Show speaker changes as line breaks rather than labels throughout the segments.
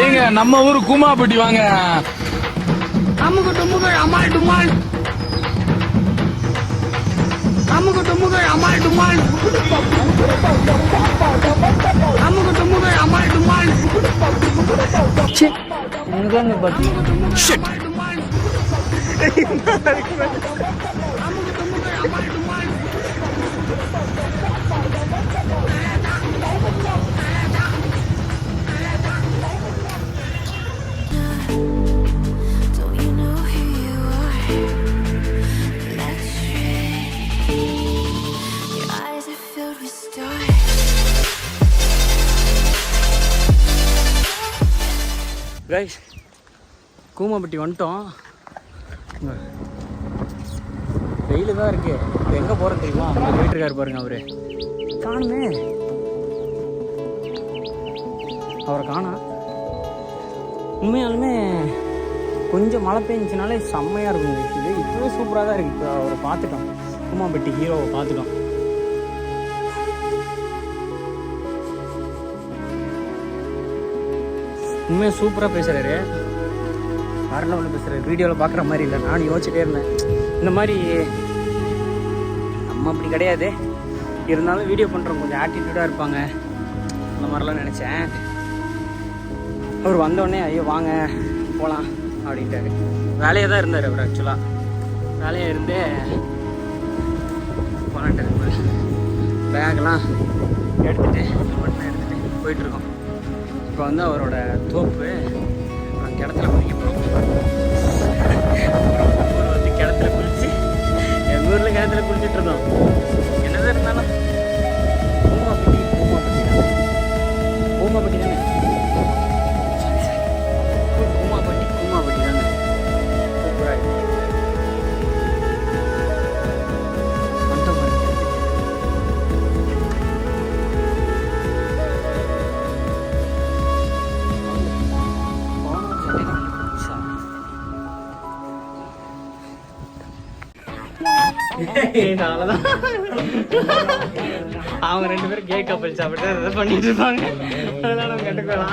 ஏங்க நம்ம ஊரு கூமாப்பட்டி வாங்க.
அமுகு டுமுகள் அமால் டுமால், அமுகு டுமுகள் அமால் டுமால், அமுகு டுமுகள் அமால் டுமால்.
எங்க பாட்டி கைஸ், கூமாப்பட்டி வந்துட்டோம். வெயிலு தான் இருக்கு. இப்போ எங்கே போகிறோம் தெரியுமா? அங்கே போயிட்டுருக்காரு பாருங்க. அவரு காணுமே, அவரை காணா. உண்மையாலுமே கொஞ்சம் மழை பெஞ்சினாலே செம்மையாக இருக்கும். இது இப்போவே சூப்பராக தான் இருக்குது. இப்போ அவரை பார்த்துட்டோம், கூமாப்பட்டி ஹீரோவை பார்த்துட்டோம். உண்மையாக சூப்பராக பேசுகிறாரு, வேறு லெவலில் பேசுகிறாரு. வீடியோவில் பார்க்குற மாதிரி இல்லை. நானும் யோசிச்சுட்டே இருந்தேன், இந்த மாதிரி நம்ம அப்படி கிடையாது, இருந்தாலும் வீடியோ பண்ணுறவங்க கொஞ்சம் ஆட்டிடியூடாக இருப்பாங்க, அந்த மாதிரிலாம் நினச்சேன். அவர் வந்தோடனே ஐயோ வாங்க போகலாம் அப்படின்ட்டாரு. வேலையாக தான் இருந்தார் அவர். ஆக்சுவலாக வேலையாக இருந்தே போனாட்டார். பேக்கெலாம் எடுத்துகிட்டு போயிட்டுருக்கோம். இப்போ வந்து அவரோட தோப்பு கிணத்துல குளிக்க போகிறோம். வந்து கிணத்துல குளிச்சு, எங்கள் ஊரில் கிணத்துல குளிச்சுட்டு இருந்தோம். என்னதான் இருந்தாலும் கூமாப்பட்டி கூமாப்பட்டி தானே, கூமாப்பட்டி தானே சூப்பராக அவங்க 2 பேரும் கேக் கப்பல் சாப்பிட்டு அதை பண்ணிட்டு இருப்பாங்க. அதெல்லாம் நம்ம கண்டுக்கலாம்.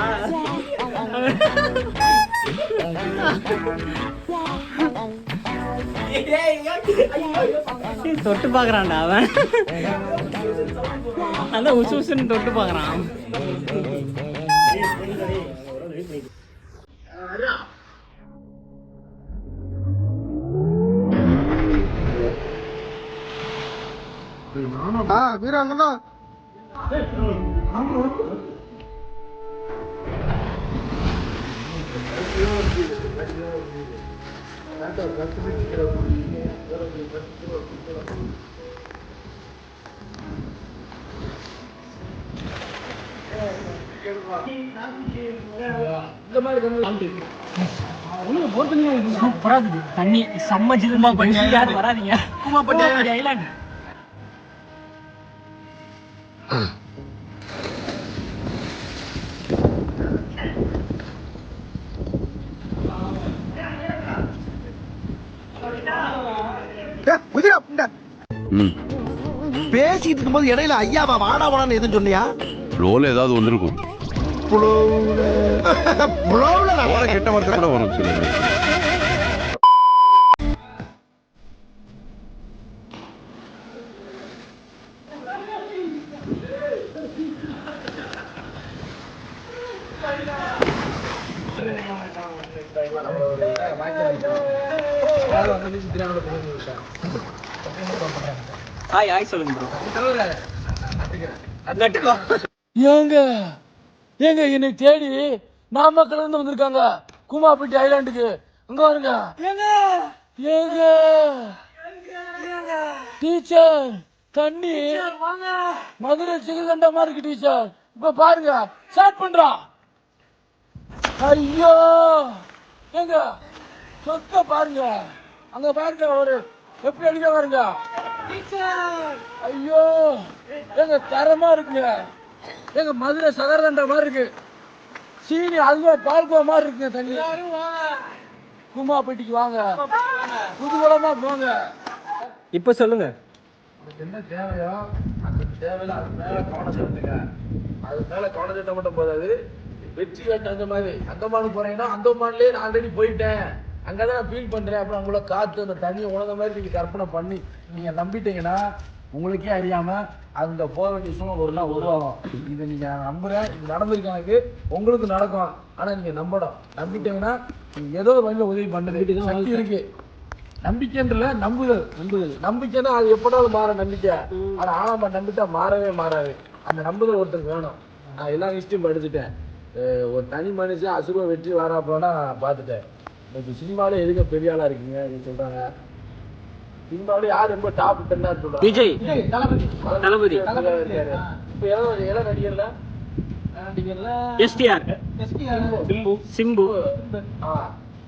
தொட்டு பாக்குறான்டா அவன். அதான் உசு உசுன்னு தொட்டு பாக்குறான்.
வீராங்கண்ணா
சூப்பரா இருக்குது. தண்ணி செம்ம ஜில்லுமா பண்ணி யாரும் வராதிங்க. கூமாப்பட்டி ஐலாண்ட்.
பேசிட்டு இருக்கும்போது இடையில ஐயாவா வாடா வாடான்னு எதுவும் சொன்னியா?
ரோல் ஏதாவது வந்திருக்கும். கெட்ட வார்த்தை கூட வரும் சில.
ஹாய் ஹாய் சொல்லுங்க ப்ரோ.
ஏங்க ஏங்க என்னை தேடி நாமக்கல்ல இருந்து வந்திருக்காங்க கூமாப்பட்டி ஐலாண்டுக்கு. அங்க வருங்க ஏங்க டீச்சர், தண்ணி மதுரை சிகந்தண்டா மாதிரி இருக்கு டீச்சர். இப்ப பாருங்க ஸ்டார்ட் பண்றான். ஐயோ ஏங்க சொக்க பாருங்க, அங்க பாருங்க ஒரு எப்படி அடிக்க பாருங்க. ஐயோ எங்க தரமா இருக்குங்க. எங்க மதுரை சகரதண்டா மாதிரி இருக்கு. சீனி அல்வா பால்கோவா மாதிரி இருக்குங்க. தண்ணி கூமாப்பட்டிக்கு வாங்க, புதுகுளமா போங்க.
இப்ப சொல்லுங்க
என்ன தேவையோ அந்த தேவையில்லை, அது மேல கவனம் செலுத்துங்க. அது மேல கவனம் செலுத்த மட்டும் போதாது, வெற்றி வேட்டை அந்த மாதிரி அந்தமானுக்கு போறீங்கன்னா அந்தமான்லயே நான் ஆல்ரெடி போயிட்டேன், அங்கதான் நான் ஃபீல் பண்றேன், அப்புறம் அவங்கள காத்து அந்த தண்ணியை உணர்ந்த மாதிரி நீங்க கற்பனை பண்ணி நீங்க நம்பிட்டீங்கன்னா உங்களுக்கே அறியாம அந்த போக வேண்டிய சூழ்நிலை ஒரு நாள் உருவாகும். இதை நீங்க நம்புறேன், இது நடந்திருக்கு எனக்கு, உங்களுக்கு நடக்கும். ஆனா நீங்க நம்பணும். நம்பிட்டீங்கன்னா நீங்க ஏதோ ஒரு வழியில உதவி பண்ணுறது சக்தி இருக்கு. நம்பிக்கைன்றல நம்புதல். நம்பிக்கைன்னா அது எப்படாலும் மாற நம்பிக்கை. ஆனா ஆழமா நம்பிட்டா மாறவே மாறாது. அந்த நம்புதல் ஒருத்தருக்கு வேணும். நான் எல்லா ஹிஸ்டரியும் படிச்சுட்டேன். ஒரு தனி மனுஷன் அசுர வெற்றி வராப்போனா பார்த்துட்டேன். இப்போ சினிமாவிலே எதுக்கு பெரிய ஆளா இருக்கீங்க சொல்றாங்க. சினிமாவிலே யார் ரொம்ப டாப் 10 சொல்றாங்க?
விஜய்,
தளபதி. இப்போ எல்லாம் நடிகர்ல
எஸ்டிஆர், சிம்பு,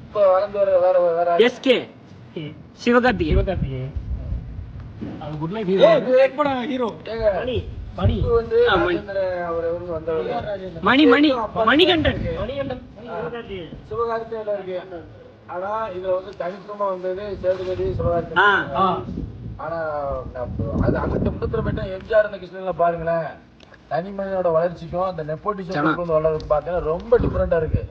இப்போ வளர்ந்து வர வேற
எஸ்கே, சிவகார்த்திகேயன்.
ஹீரோ
மணிகண்டன்.
சிவகார்த்திகேயன் இருக்கு. ஆனா இதுல வந்து தனித்துவமா வந்தது சேதுபதி, சிவகார்த்திகேயன். ஆனா அது அந்த முன்னத்துல போயிட்டா எம்ஜிஆர் இந்த கிருஷ்ணன் பாருங்களேன், தனி மனிதனோட வளர்ச்சிக்கும் அந்த நெப்போட்டிசம் வளர்றது பார்த்தீங்கன்னா ரொம்ப டிஃப்ரெண்டா இருக்கு.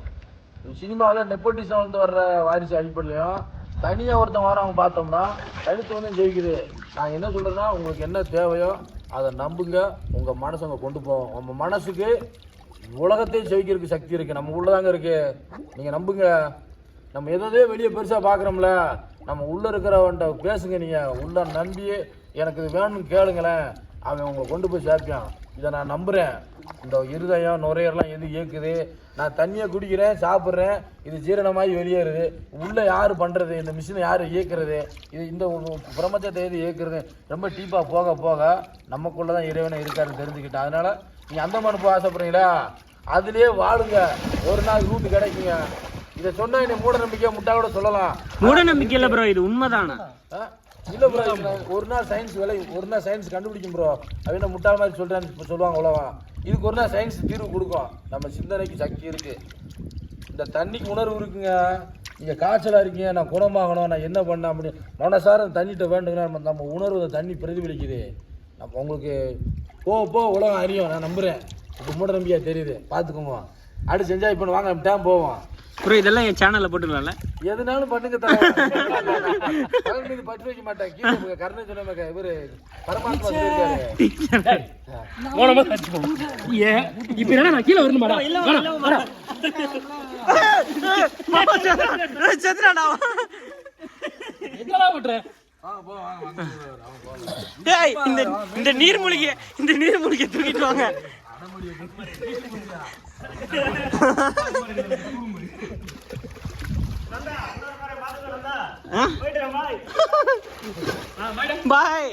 சினிமாவில் நெப்போட்டிசம் வந்து வர்ற வாரிசு அடிப்படையிலையும் தனியா ஒருத்தன் வரவங்க பார்த்தோம்னா தனித்துவம் ஜெயிக்குது. நான் என்ன சொல்றேன்னா, உங்களுக்கு என்ன தேவையோ அதை நம்புங்க, உங்க மனசை அங்கே கொண்டு போவோம். உங்க மனசுக்கு உலகத்தையும் ஜெயிக்கிறதுக்கு சக்தி இருக்கு, நம்ம உள்ளதாங்க இருக்கு. நீங்க நம்புங்க. நம்ம எதோ வெளியே பெருசா பாக்குறோம்ல, நம்ம உள்ள இருக்கிறவன்ட்ட பேசுங்க. நீங்க உள்ள நம்பி எனக்கு இது வேணும்னு கேளுங்களேன், அவன் உங்களை கொண்டு போய் சேர்ப்பான். இதை நான் நம்புறேன். இந்த இருதயம் நுரையெல்லாம் எது இயக்குது, நான் தண்ணியை குடிக்கிறேன், சாப்பிட்றேன், இது ஜீரணமாகி வெளியேறுது. உள்ள யார் பண்றது, இந்த மிஷினை யார் இயக்குறது, இது இந்த பிரபஞ்சத்தை எது இயக்குறது, ரொம்ப டீப்பா போக போக நமக்குள்ளதான் இறைவனை இருக்காருன்னு தெரிஞ்சுக்கிட்டேன். அதனால நீங்க அந்தமான் போக ஆசைப்படுறீங்களா, அதுலயே வாழுங்க. ஒரு நாள் ரூட்டு கிடைக்குங்க. இதை சொன்னா என்ன மூட நம்பிக்கை முட்டாவோட சொல்லலாம்.
மூட நம்பிக்கை இல்ல ப்ரோ, இது உண்மைதானா?
இல்ல ப்ரோ, ஒரு நாள் சயின்ஸ் ஒரு நாள் சயின்ஸ் கண்டுபிடிக்கும் ப்ரோ. அவங்க முட்டாள் மாதிரி சொல்றேன்னு சொல்லுவாங்க உலகம். இதுக்கு ஒரு நாள் சயின்ஸ் தீர்வு கொடுக்கும். நம்ம சிந்தனைக்கு சக்தி இருக்கு. இந்த தண்ணிக்கு உணர்வு இருக்குங்க. நீங்க காய்ச்சலா இருக்கீங்க, நான் குணமாகணும், நான் என்ன பண்ண அப்படின்னு மனசார தண்ணிட்ட வேண்டுங்க. நம்ம உணர்வு தண்ணி பிரதிபலிக்குது. நம்ம உங்களுக்கு போ உலகம் அறியும். நான் நம்புறேன். இப்போ மூட நம்பிக்கையா தெரியுது, பாத்துக்கோங்க. அடுத்து என்ஜாய் பண்ண வாங்க, நம்ம டைம் போவோம்.
ப்ரோ இதெல்லாம் என் சேனல்ல போட்டுக்கலாம்ல?
எதுனாலும் பண்ணுங்க. மீது பற்று வைக்க மாட்டேன். கீழே கருணை சொன்ன இவரு பரமாத்மா சொல்லியிருக்காரு.
இப்ப என்ன நான் கீழே வரணும் மேடம்? இந்த நீர்மூழ்கிய தூக்கிட்டு வாங்க. பாய்.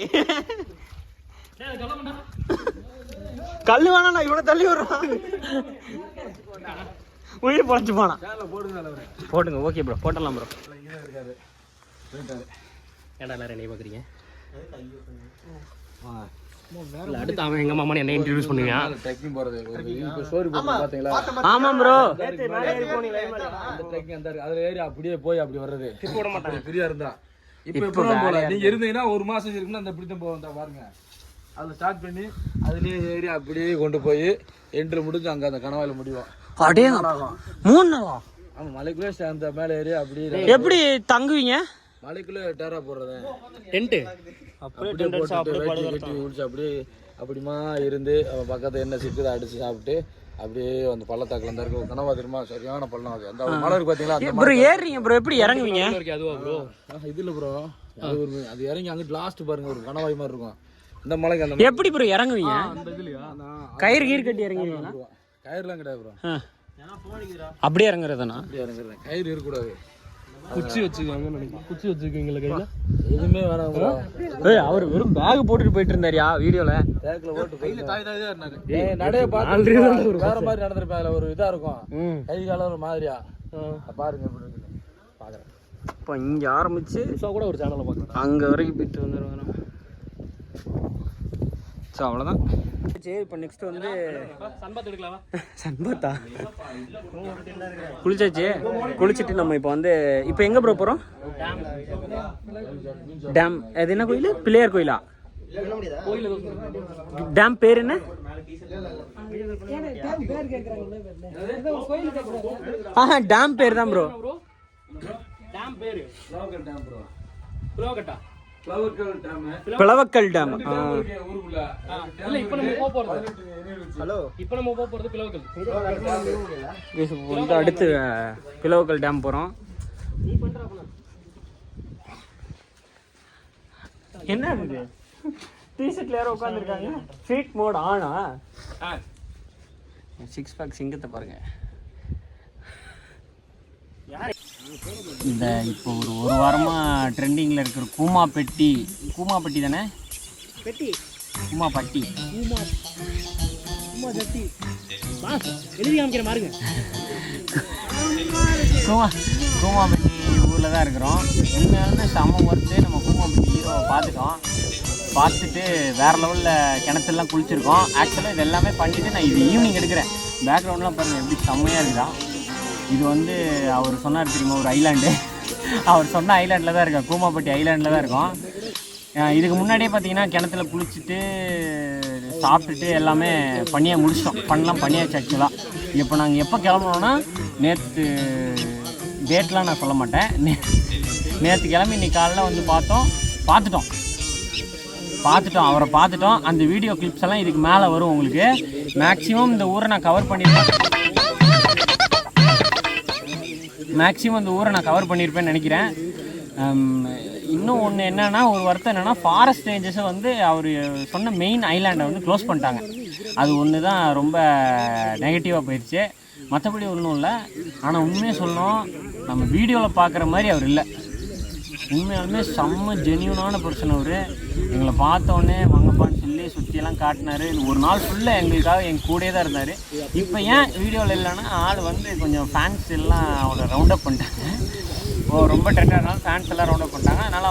கல்லு வேணா, நான் இவ்வளவு தள்ளி விடுறான். உயிர் பொழைச்சு போனா போட்டுங்க. ஓகே ப்ரோ, போட்டலாம் ப்ரோ. ஏன்டா எல்லாரும் என்னைய பாக்குறீங்க? அடுத்து அவன் எங்க மாமா என்ன இன்ட்ரோடியூஸ் பண்ணுவான்.
ட்ரெக்கிங் போறது ஒரு ஸ்டோரி பாத்தீங்களா?
ஆமா ப்ரோ,
அந்த ட்ரெக்கிங் அந்த அதுல ஏறி அப்படியே போய் அப்படி வர்றது போட மாட்டாங்க. ஃப்ரீயா இருந்தா இப்ப போல நீங்க இருந்தீங்கன்னா ஒரு மாசம் இருக்குன்னா அந்த பிடித்தம் போக பாருங்க. அதுல ஸ்டார்ட் பண்ணி அதுலயே ஏறி அப்படியே கொண்டு போய் என்ட்ரு முடிஞ்சு அங்க அந்த கணவாயில முடியும்.
அடே 3 நாளா?
ஆமா, மலைக்குள்ளே அந்த மேல ஏறி அப்படியே.
எப்படி தங்குவீங்க?
மலைக்குள்ளே டேரா போடுறது,
டென்ட்
அப்படியே போட்டு வெட்டி முடிச்சு அப்படியே அப்படிமா இருந்து பக்கத்துல என்ன சிக்குது அடிச்சு சாப்பிட்டு அப்படியே அந்த பள்ளத்தாக்குல இருந்தா இருக்கு. கனவா தெரியுமா? சரியான பள்ளம். அது அந்த மலை இருக்கு பாத்தீங்களா?
ப்ரோ ஏறுறீங்க ப்ரோ, எப்படி இறங்குவீங்க?
அதுவா ப்ரோ? இது இல்ல ப்ரோ, அது இறங்கி அங்கிட்டு லாஸ்ட் பாருங்க, ஒரு கனவாய் மாதிரி இருக்கும் இந்த மலைக்கு. அந்த
எப்படி ப்ரோ இறங்குவீங்க?
அந்த இதுலயா
கயிறு கட்டி இறங்குவீங்களா?
கயிறுலாம் கிடையாது ப்ரோ,
அப்படியே இறங்குறதுனா?
அப்படியே இறங்குறேன். கயிறு இருக்கக்கூடாது.
குச்சி வச்சுக்கோங்க நினைக்கிறேன். குச்சி வச்சுக்கீங்களா கையில?
எதுவுமே வேணாம் ப்ரோ.
அவர் வெறும் பேக் போட்டுட்டு போயிட்டு இருந்தாரியா வீடியோல?
பேக்ல போட்டு கையில தாய்தான் இருந்தாரு. நடைய பார்த்து வேற மாதிரி நடந்துருப்பேன். அதுல ஒரு இதா இருக்கும், கை கால ஒரு மாதிரியா பாருங்க. பாக்குறேன்.
இப்போ இங்க ஆரம்பிச்சு
கூட ஒரு சேனல்ல பாக்குறேன்,
அங்க வரைக்கும் போயிட்டு வந்துருவாங்க. ஸோ அவ்வளோதான். சரி, இப்போ நெக்ஸ்ட் வந்து சன்பாத் எடுக்கலாமா? சன்பாத்தா? குளிச்சாச்சு. குளிச்சுட்டு நம்ம இப்போ வந்து இப்போ எங்கே ப்ரோ போகிறோம்? டேம். அது என்ன கோயில்? பிள்ளையார் கோயிலா? டேம் பேர் என்ன? டேம் பேர் தான் ப்ரோ. டேம் பேரு பிளவக்கல் டேம். அடுத்து பிளவக்கல் டேம் போறோம். என்ன டிஷர்ட்ல யாரோ உட்காந்துருக்காங்க. ஸ்ட்ரீட் மோட் ஆனா 6 பேக் சிங்கத்தை பாருங்க. இந்த இப்போ ஒரு வாரமாக ட்ரெண்டிங்கில் இருக்கிற கூமாப்பட்டி தானே? கூமாப்பட்டி கூமாப்பட்டி ஊரில் தான் இருக்கிறோம். உண்மையாலுமே செம்ம ஒர்த்து. நம்ம கூமாப்பட்டி ஹீரோவை பார்த்துட்டு வேறு லெவலில் கிணத்துலாம் குளிச்சிருக்கோம். ஆக்சுவலாக இது எல்லாமே பண்ணிவிட்டு நான் இது ஈவினிங் எடுக்கிறேன். பேக்ரவுண்ட்லாம் பாருங்கள் எப்படி செம்மையாக இருக்குதா. இது வந்து அவர் சொன்னார் தெரியுமா, ஒரு ஐலாண்டு. அவர் சொன்ன ஐலாண்டில் தான் இருக்கோம், கூமாப்பட்டி ஐலாண்டில் தான் இருக்கோம். இதுக்கு முன்னாடியே பார்த்தீங்கன்னா கிணத்துல குளிச்சுட்டு சாப்பிட்டுட்டு எல்லாமே பண்ணியாச்சு ஆக்சுவலாக. இப்போ நாங்கள் எப்போ கிளம்புனோன்னா நேற்று டேட்லாம் நான் சொல்ல மாட்டேன். நேற்று கிளம்பி இன்னைக்கு காலையில் வந்து பார்த்துட்டோம் அவரை பார்த்துட்டோம். அந்த வீடியோ கிளிப்ஸ் எல்லாம் இதுக்கு மேலே வரும் உங்களுக்கு. மேக்ஸிமம் இந்த ஊரை நான் கவர் பண்ணியிருப்பேன்னு நினைக்கிறேன். இன்னும் ஒன்று என்னென்னா, ஒரு வருத்தம் என்னென்னா, ஃபாரஸ்ட் ரேஞ்சஸை வந்து அவர் சொன்ன மெயின் ஐலாண்டை வந்து க்ளோஸ் பண்ணிட்டாங்க. அது ஒன்று தான் ரொம்ப நெகட்டிவாக போயிடுச்சு. மற்றபடி ஒன்றும் இல்லை. ஆனால் உண்மையாக சொல்லணும், நம்ம வீடியோவில் பார்க்குற மாதிரி அவர் இல்லை. உண்மையாலுமே செம்ம ஜென்யூனான பர்சன் அவர். எங்களை பார்த்தோன்னே வாங்கப்பான்னு சொல்லி சுற்றியெல்லாம் காட்டினார். ஒரு நாள் ஃபுல்லாக எங்களுக்காக எங்கள் கூடயே தான் இருந்தார். இப்போ ஏன் வீடியோவில் இல்லைன்னா, ஆள் வந்து கொஞ்சம் ஃபேன்ஸ் எல்லாம் அவரை ரவுண்ட் அப் பண்ணிட்டாங்க. ரொம்ப ட்ரெண்டானாலும் ஃபேன்ஸ் எல்லாம் ரவுண்ட் அப் பண்ணிட்டாங்க. அதனால்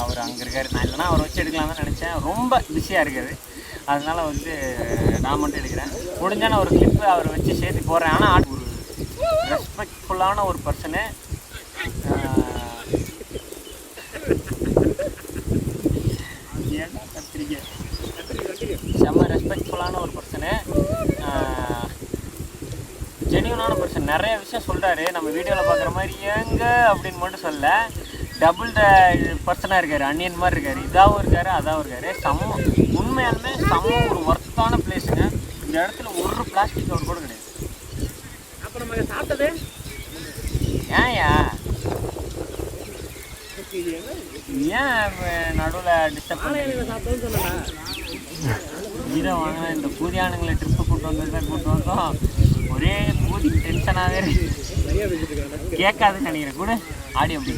அவர் அங்கே இருக்கார். நான் இல்லைனா அவரை வச்சு எடுக்கலாம் தான் நினச்சேன். ரொம்ப பிஸியாக இருக்கார். அதனால் வந்து நான் மட்டும் எடுக்கிறேன். முடிஞ்சால் நான் ஒரு கிளிப்பு அவரை வச்சு சேர்த்து போடுறேன். ஆனால் ஒரு ரெஸ்பெக்ட்ஃபுல்லான ஒரு பர்சனு. செம்ம ரெஸ்பெக்ட்ஃபுல்லான ஒரு பர்சனு, ஜென்யூனான பர்சன். நிறைய விஷயம் சொல்கிறாரு. நம்ம வீடியோவில் பார்க்குற மாதிரி ஏங்க அப்படின்னு மட்டும் சொல்ல, டபுள் பர்சனாக இருக்கார். அன்னியன் மாதிரி இருக்கார். இதாகவும் இருக்கார், அதாகவும் இருக்கார். உண்மையாலுமே செம்ம ஒரு ஒர்த்தான பிளேஸுங்க. இந்த இடத்துல ஒரு பிளாஸ்டிக் கவர் கூட கிடையாது. அப்போ நம்ம சாப்பிட்டது ஏன் நடுவில் டிஸ்டர்ப் பண்ண வீரை வாங்கினா இந்த கூதியானுங்களை ட்ரிப்பு கூட்டு வந்தோம். ஒரே கூதி டென்ஷனாகவே கேட்காதுன்னு நினைக்கிறேன் கூட ஆடி அப்படி.